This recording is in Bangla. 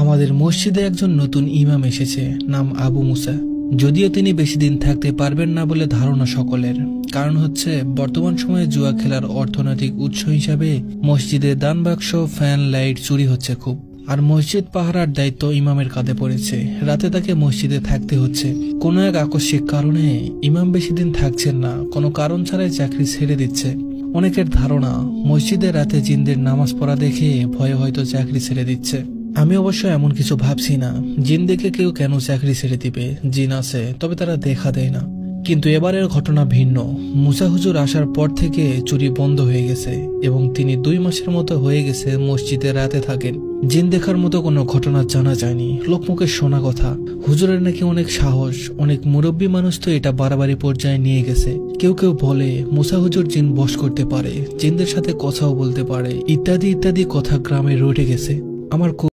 আমাদের মসজিদে একজন নতুন ইমাম এসেছে, নাম আবু মুসা। যদিও তিনি বেশি দিন থাকতে পারবেন না বলে ধারণা সকলের। কারণ হচ্ছে বর্তমান সময়ে জুয়া খেলার অর্থনৈতিক উৎস হিসাবে মসজিদে দান বাক্স, ফ্যান, লাইট চুরি হচ্ছে খুব। আর মসজিদ পাহারার দায়িত্ব ইমামের কাঁধে পড়েছে। রাতে তাকে মসজিদে থাকতে হচ্ছে। কোনো এক আকস্মিক কারণে ইমাম বেশি দিন থাকছেন না, কোনো কারণ ছাড়াই চাকরি ছেড়ে দিচ্ছে। অনেকের ধারণা মসজিদে রাতে জিনদের নামাজ পড়া দেখে ভয়ে হয়তো চাকরি ছেড়ে দিচ্ছে। আমি অবশ্য এমন কিছু ভাবছি না। জিন দেখে কেউ কেন চাকরি ছেড়ে দিবে? জিন আছে, তবে তারা দেখা দেয় না। কিন্তু এবারের ঘটনা ভিন্ন। মুসা হুজুর আসার পর থেকে চুরি বন্ধ হয়ে গেছে এবং তিনি 2 মাসের মতো হয়ে গেছে মসজিদে রাতে থাকেন। জিন দেখার মতো কোনো ঘটনা জানা যায়নি, লোকমুখে শোনা কথা। হুজুরের নাকি অনেক সাহস, অনেক মুরব্বী মানুষ তো এটা বাড়াবাড়ি পর্যায়ে নিয়ে গেছে। কেউ কেউ বলে মুসা হুজুর জিন বশ করতে পারে, জিনদের সাথে কথাও বলতে পারে, ইত্যাদি ইত্যাদি কথা গ্রামে রটে গেছে। আমার